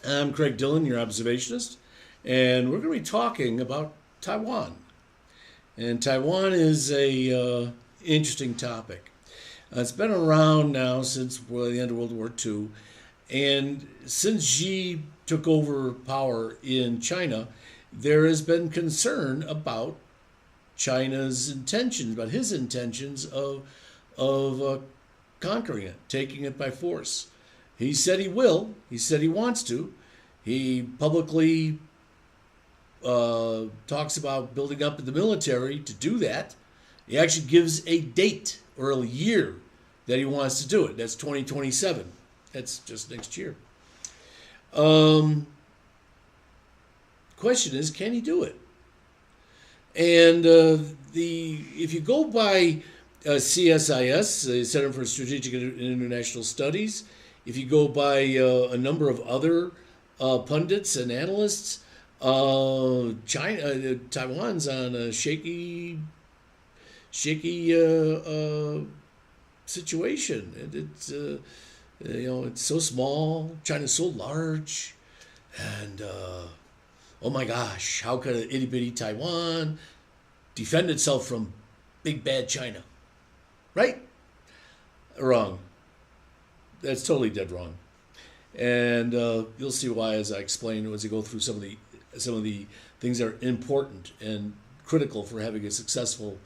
I'm Craig Dillon, your observationist, and we're going to be talking about Taiwan. And Taiwan is a interesting topic. It's been around now since the end of World War II, and since Xi took over power in China, there has been concern about China's intentions, about his intentions of conquering it, taking it by force. He said he will. He said he wants to. He publicly talks about building up the military to do that. He actually gives a date or a year that he wants to do it. That's 2027. That's just next year. Question is, can he do it? And if you go by CSIS, the Center for Strategic and International Studies, if you go by a number of other pundits and analysts, Taiwan's on a shaky situation. It's so small. China's so large, and oh my gosh, how could an itty bitty Taiwan defend itself from big bad China? Right? Wrong. That's totally dead wrong, and you'll see why as I explain, as I go through some of the things that are important and critical for having a successful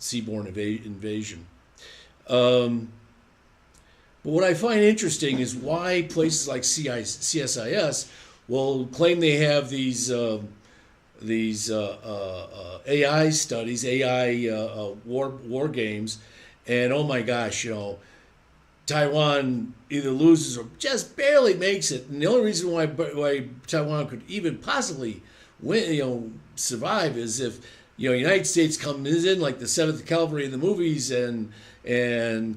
seaborne invasion. But what I find interesting is why places like CSIS will claim they have these AI studies, AI war games. And oh my gosh, Taiwan either loses or just barely makes it. And the only reason why Taiwan could even possibly win, survive is if United States comes in like the Seventh Cavalry in the movies and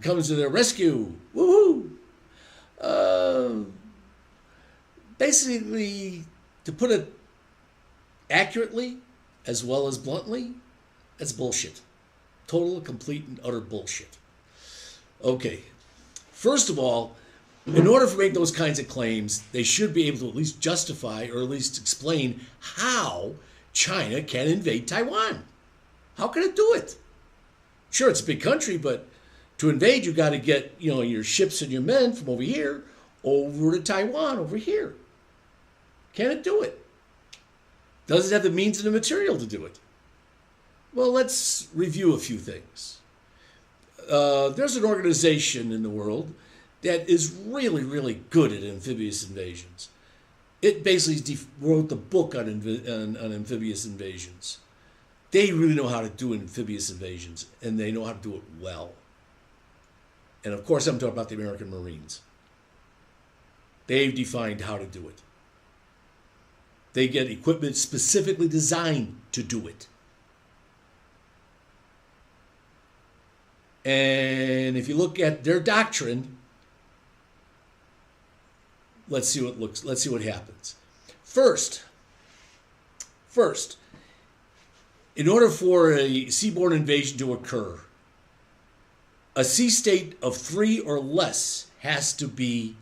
comes to their rescue. Woohoo! Basically, to put it accurately as well as bluntly, that's bullshit. Total, complete, and utter bullshit. Okay, first of all, in order to make those kinds of claims, they should be able to at least justify or at least explain how China can invade Taiwan. How can it do it? Sure, it's a big country, but to invade, you got to get your ships and your men from over here over to Taiwan over here. Can it do it? Does it have the means and the material to do it? Well, let's review a few things. There's an organization in the world that is really, really good at amphibious invasions. It basically wrote the book on amphibious invasions. They really know how to do amphibious invasions, and they know how to do it well. And of course, I'm talking about the American Marines. They've defined how to do it. They get equipment specifically designed to do it. And if you look at their doctrine, let's see what happens. First, in order for a seaborne invasion to occur, a sea state of 3 or less has to be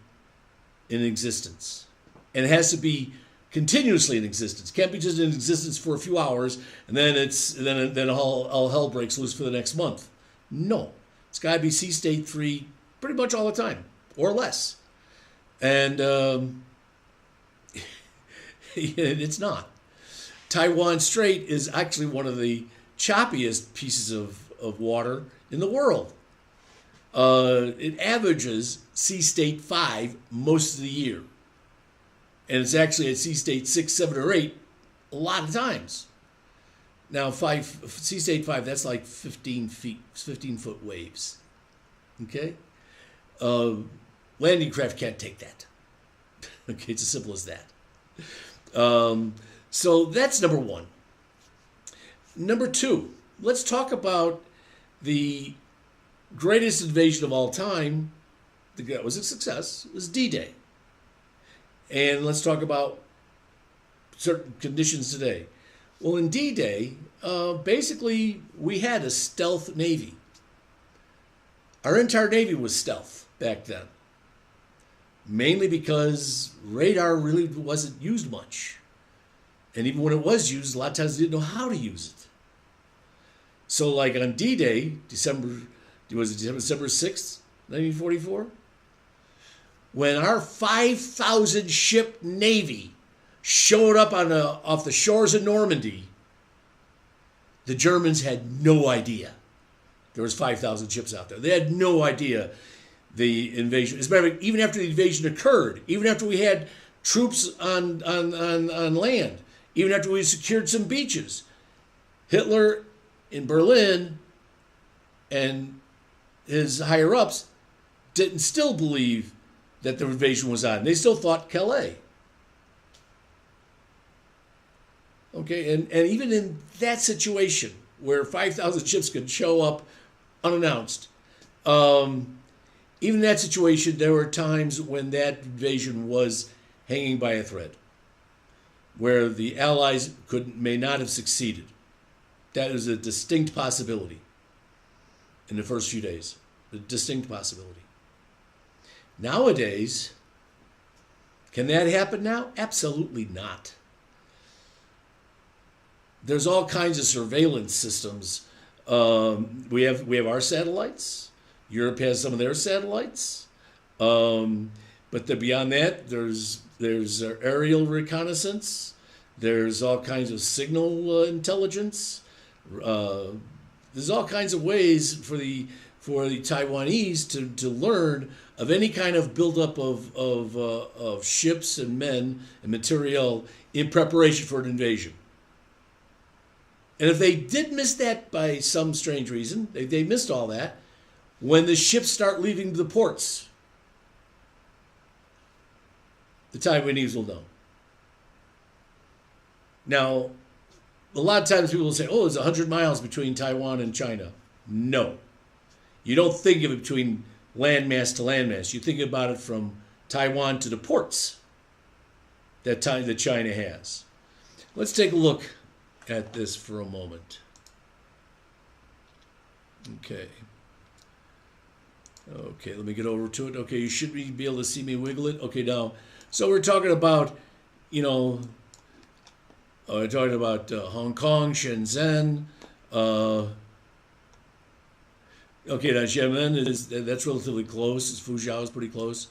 in existence. And it has to be continuously in existence. It can't be just in existence for a few hours and then all hell breaks loose for the next month. No, it's got to be sea state 3 pretty much all the time, or less. And it's not. Taiwan Strait is actually one of the choppiest pieces of water in the world. It averages sea state 5 most of the year. And it's actually at sea state 6, 7, or 8 a lot of times. Now, sea state 5, that's like 15 foot waves. Okay? Landing craft can't take that. Okay, it's as simple as that. So that's number one. Number two, let's talk about the greatest invasion of all time that was a success, was D-Day. And let's talk about certain conditions today. Well, in D-Day, basically, we had a stealth Navy. Our entire Navy was stealth back then. mainly because radar really wasn't used much. And even when it was used, a lot of times they didn't know how to use it. So like on D-Day, December 6th, 1944? When our 5,000 ship Navy showed up off the shores of Normandy, the Germans had no idea there was 5,000 ships out there. They had no idea the invasion. As a matter of fact, even after the invasion occurred, even after we had troops on land, even after we secured some beaches, Hitler in Berlin and his higher-ups didn't still believe that the invasion was on. They still thought Calais. Okay, and even in that situation where 5,000 ships could show up unannounced, even in that situation, there were times when that invasion was hanging by a thread, where the Allies may not have succeeded. That is a distinct possibility in the first few days, a distinct possibility. Nowadays, can that happen now? Absolutely not. There's all kinds of surveillance systems. We have our satellites. Europe has some of their satellites. But beyond that, there's aerial reconnaissance. There's all kinds of signal intelligence. There's all kinds of ways for the Taiwanese to learn of any kind of buildup of ships and men and material in preparation for an invasion. And if they did miss that by some strange reason, they missed all that, when the ships start leaving the ports, the Taiwanese will know. Now, a lot of times people will say, oh, it's 100 miles between Taiwan and China. No. You don't think of it between landmass to landmass. You think about it from Taiwan to the ports that China has. Let's take a look at this for a moment. Okay, let me get over to it. Okay, you should be able to see me wiggle it. Okay, now, so we're talking about, we're talking about Hong Kong, Shenzhen. Okay, now Shenzhen, that's relatively close. Fuzhou is pretty close.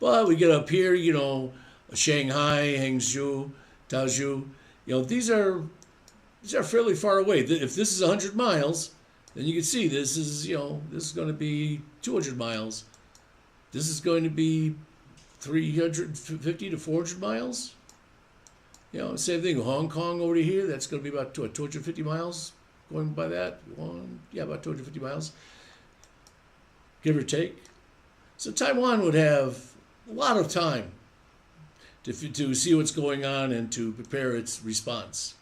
But we get up here, Shanghai, Hangzhou, Taozhou. These are fairly far away. If this is 100 miles, then you can see this is going to be 200 miles. This is going to be 350 to 400 miles. Same thing. Hong Kong over to here, that's going to be about 250 miles. Going by that, about 250 miles, give or take. So Taiwan would have a lot of time to see what's going on and to prepare its response.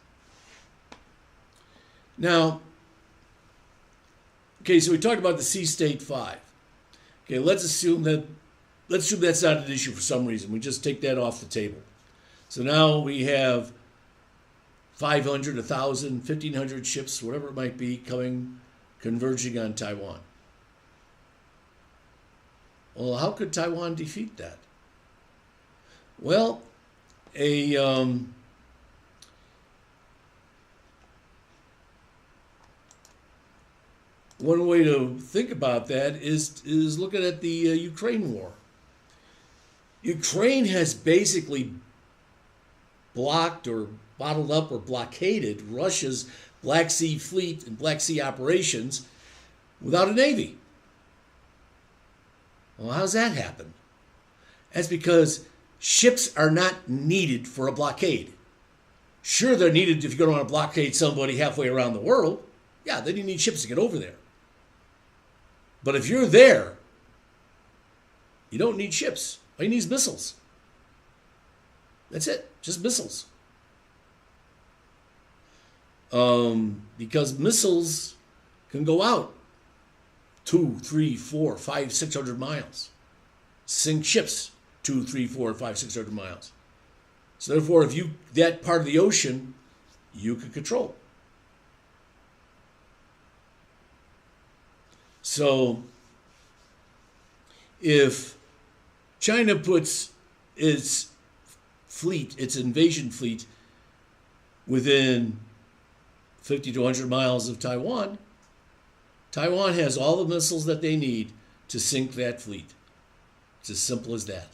Now, okay, so we talked about the Sea State 5. Okay, let's assume that's not an issue for some reason. We just take that off the table. So now we have 500, 1,000, 1,500 ships, whatever it might be, converging on Taiwan. Well, how could Taiwan defeat that? Well, one way to think about that is looking at the Ukraine war. Ukraine has basically blocked or bottled up or blockaded Russia's Black Sea fleet and Black Sea operations without a navy. Well, how's that happen? That's because ships are not needed for a blockade. Sure, they're needed if you're going to want to blockade somebody halfway around the world. Yeah, then you need ships to get over there. But if you're there, you don't need ships. All you need is missiles. That's it, just missiles. Because missiles can go out 2, 3, 4, 5, 600 miles. Sink ships 2, 3, 4, 5, 600 miles. So therefore, if that part of the ocean, you can control. So if China puts its fleet, its invasion fleet, within 50 to 100 miles of Taiwan, Taiwan has all the missiles that they need to sink that fleet. It's as simple as that.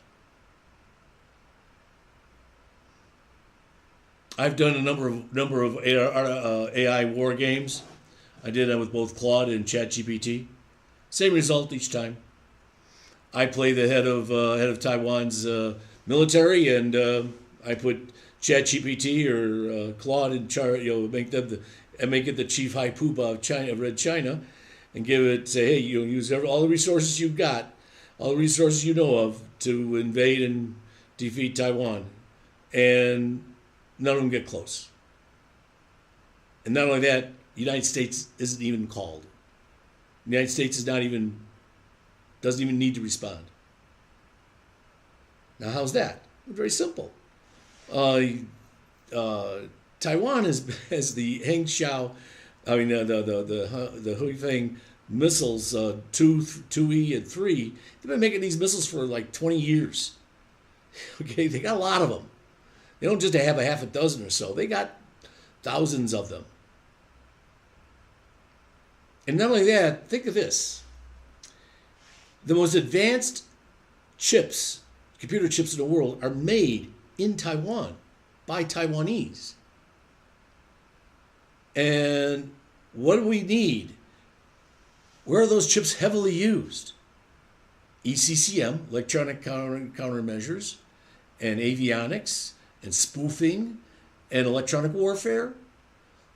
I've done a number of AI war games. I did that with both Claude and ChatGPT. Same result each time. I play the head of Taiwan's military, and I put ChatGPT or Claude in charge. Make it the chief high poobah of China, of Red China, and say, hey, use all the resources you've got, all the resources you know of to invade and defeat Taiwan, and none of them get close. And not only that, the United States isn't even called. The United States doesn't even need to respond. Now, how's that? Very simple. Taiwan has the Hangzhou, the Huifeng missiles, 2E and 3. They've been making these missiles for like 20 years. Okay, they got a lot of them. They don't just have a half a dozen or so. They got thousands of them. And not only that, think of this. The most advanced chips, computer chips in the world, are made in Taiwan by Taiwanese. And what do we need? Where are those chips heavily used? ECCM, electronic countermeasures, and avionics, and spoofing, and electronic warfare.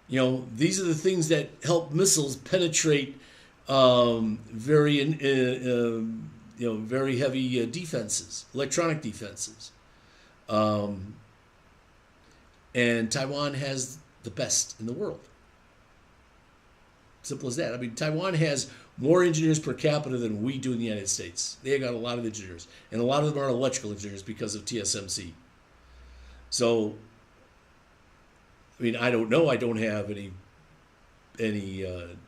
These are the things that help missiles penetrate very heavy defenses, electronic defenses. And Taiwan has the best in the world. Simple as that. I mean, Taiwan has more engineers per capita than we do in the United States. They got a lot of engineers, and a lot of them are electrical engineers because of TSMC. So, I mean, I don't know. I don't have any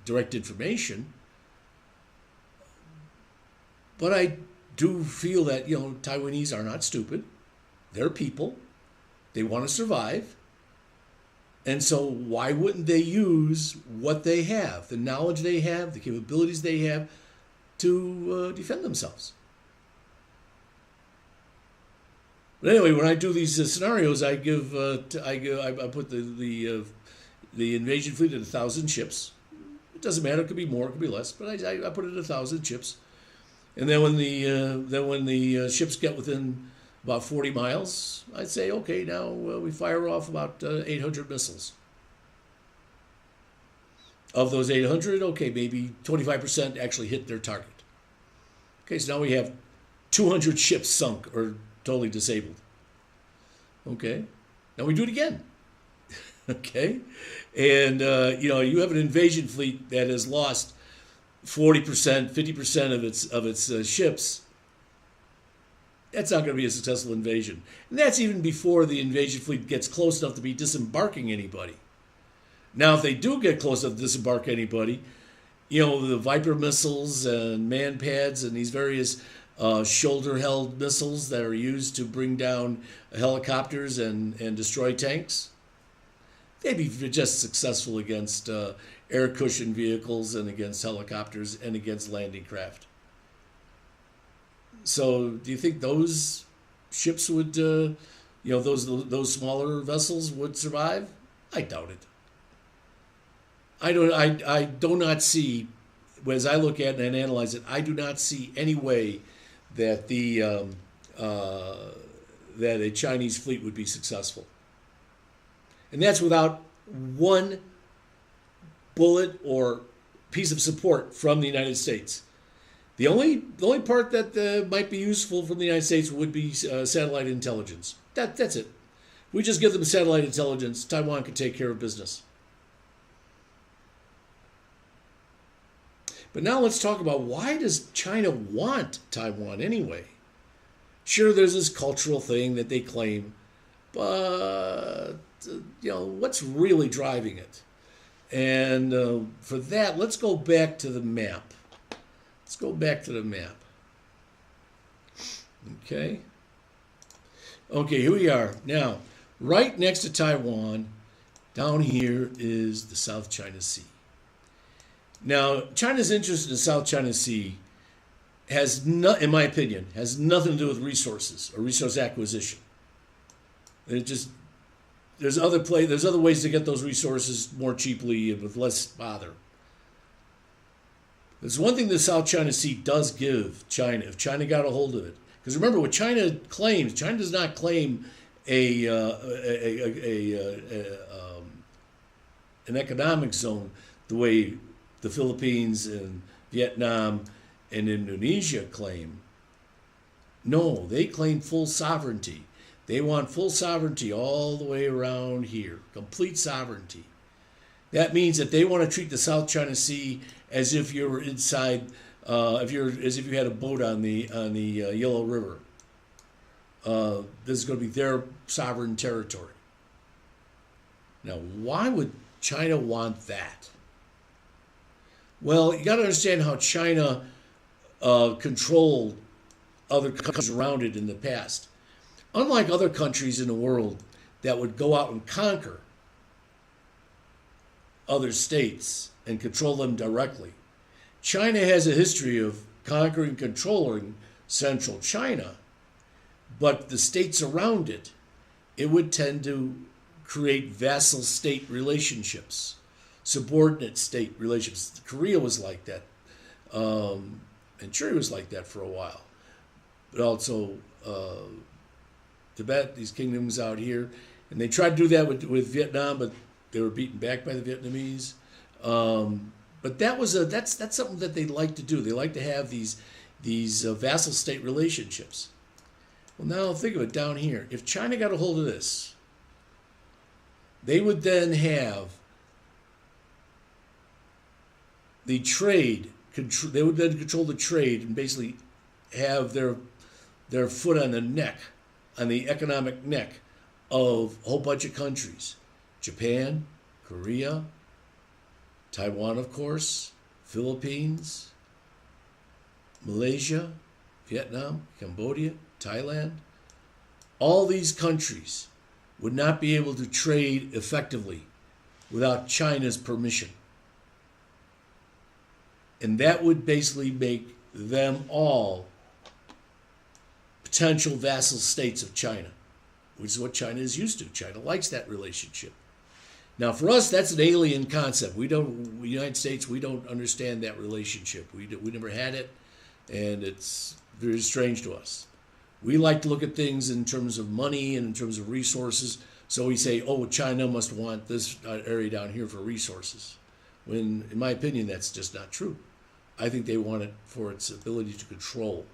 direct information, but I do feel that Taiwanese are not stupid. They're people. They want to survive. And so why wouldn't they use what they have, the knowledge they have, the capabilities they have to defend themselves? But anyway, when I do these scenarios, I put the invasion fleet at 1,000 ships. It doesn't matter; it could be more, it could be less, but I put it at 1,000 ships. And then when the ships get within about 40 miles, I'd say, okay, now we fire off about 800 missiles. Of those 800, okay, maybe 25% actually hit their target. Okay, so now we have 200 ships sunk or totally disabled. Okay, now we do it again. Okay, and you have an invasion fleet that has lost 40%, 50% of its ships. That's not going to be a successful invasion. And that's even before the invasion fleet gets close enough to be disembarking anybody. Now, if they do get close enough to disembark anybody, the Viper missiles and man pads and these various shoulder-held missiles that are used to bring down helicopters and destroy tanks, they'd be just successful against air cushion vehicles and against helicopters and against landing craft. So, do you think those ships would, those smaller vessels would survive? I doubt it. I do not see, as I look at it and analyze it, I do not see any way that that a Chinese fleet would be successful, and that's without one bullet or piece of support from the United States. The only part that might be useful from the United States would be satellite intelligence. That's it. We just give them satellite intelligence. Taiwan can take care of business. But now let's talk about, why does China want Taiwan anyway? Sure, there's this cultural thing that they claim, but what's really driving it? And for that, let's go back to the map. Let's go back to the map. Okay. Okay, here we are. Now, right next to Taiwan, down here is the South China Sea. Now, China's interest in the South China Sea has in my opinion, has nothing to do with resources or resource acquisition. It just there's other ways to get those resources more cheaply and with less bother. There's one thing the South China Sea does give China, if China got a hold of it. Because remember, what China claims, China does not claim an economic zone the way the Philippines and Vietnam and Indonesia claim. No, they claim full sovereignty. They want full sovereignty all the way around here, complete sovereignty. That means that they want to treat the South China Sea as if you were inside, as if you had a boat on the Yellow River. This is going to be their sovereign territory. Now, why would China want that? Well, you got to understand how China controlled other countries around it in the past. Unlike other countries in the world that would go out and conquer other states and control them directly, China has a history of conquering and controlling central China, but the states around it, it would tend to create vassal state relationships, subordinate state relationships. Korea was like that, and China was like that for a while, but also Tibet, these kingdoms out here, and they tried to do that with Vietnam, but they were beaten back by the Vietnamese. But that's something that they like to do. They like to have these vassal state relationships. Well, now think of it down here. If China got a hold of this, they would then have the trade. They would then control the trade and basically have their foot on the neck, on the economic neck of a whole bunch of countries. Japan, Korea, Taiwan, of course, Philippines, Malaysia, Vietnam, Cambodia, Thailand. All these countries would not be able to trade effectively without China's permission. And that would basically make them all potential vassal states of China, which is what China is used to. China likes that relationship. Now, for us, that's an alien concept. The United States, we don't understand that relationship. We never had it, and it's very strange to us. We like to look at things in terms of money and in terms of resources. So we say, oh, China must want this area down here for resources. When, in my opinion, that's just not true. I think they want it for its ability to control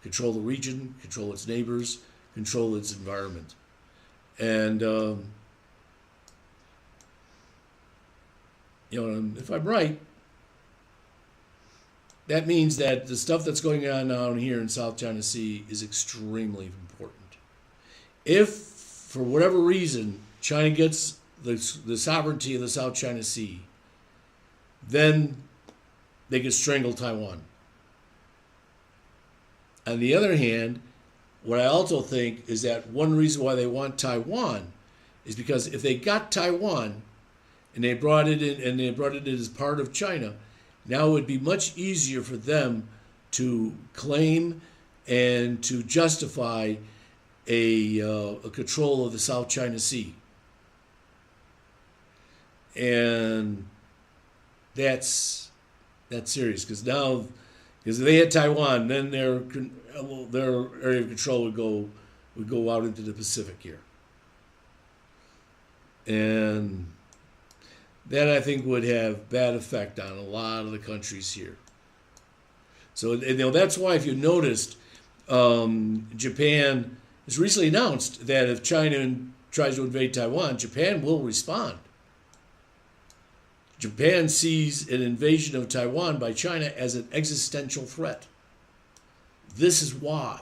the region, control its neighbors, control its environment. And, if I'm right, that means that the stuff that's going on down here in South China Sea is extremely important. If, for whatever reason, China gets the sovereignty of the South China Sea, then they can strangle Taiwan. On the other hand, what I also think is that one reason why they want Taiwan is because if they got Taiwan and they brought it in as part of China, now it would be much easier for them to claim and to justify a control of the South China Sea. And that's serious, because if they had Taiwan, then their area of control would go out into the Pacific here, and that I think would have bad effect on a lot of the countries here. So that's why, if you noticed, Japan has recently announced that if China tries to invade Taiwan, Japan will respond. Japan sees an invasion of Taiwan by China as an existential threat. This is why,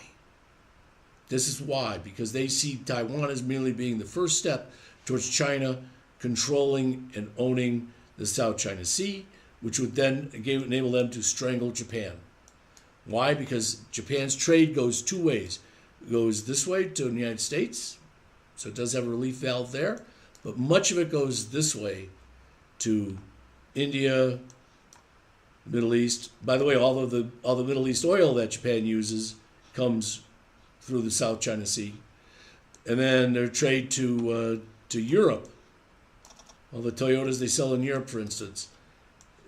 because they see Taiwan as merely being the first step towards China controlling and owning the South China Sea, which would then enable them to strangle Japan. Why? Because Japan's trade goes two ways. It goes this way to the United States, so it does have a relief valve there, but much of it goes this way to India, Middle East. By the way, all the Middle East oil that Japan uses comes through the South China Sea, and then their trade to Europe. All the Toyotas they sell in Europe, for instance,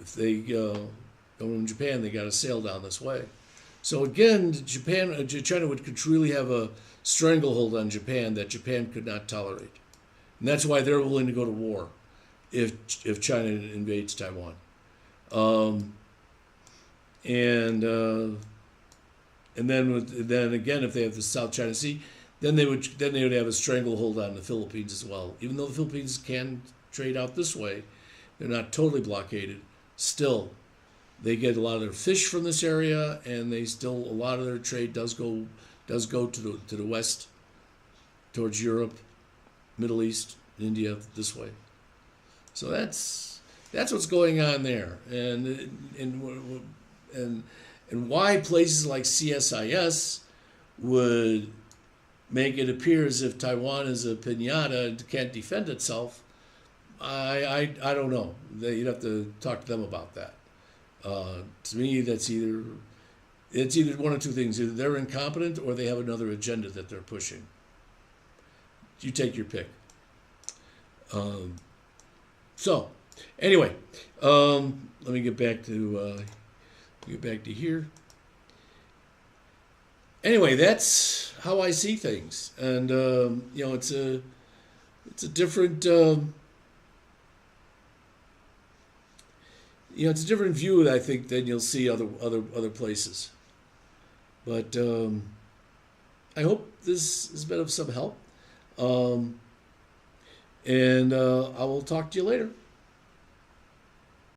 if they go from Japan, they got to sail down this way. So again, China would truly have a stranglehold on Japan that Japan could not tolerate, and that's why they're willing to go to war if China invades Taiwan. And then again, if they have the South China Sea, then they would have a stranglehold on the Philippines as well. Even though the Philippines can trade out this way, they're not totally blockaded. Still, they get a lot of their fish from this area, and a lot of their trade does go to the west, towards Europe, Middle East, India, this way. So that's what's going on there, and why places like CSIS would make it appear as if Taiwan is a piñata and can't defend itself. I don't know. You'd have to talk to them about that. To me, it's either one of two things: either they're incompetent or they have another agenda that they're pushing. You take your pick. So, anyway, let me get back to here. Anyway, that's how I see things, and it's a different it's a different view, I think, than you'll see other places. But I hope this has been of some help, and I will talk to you later.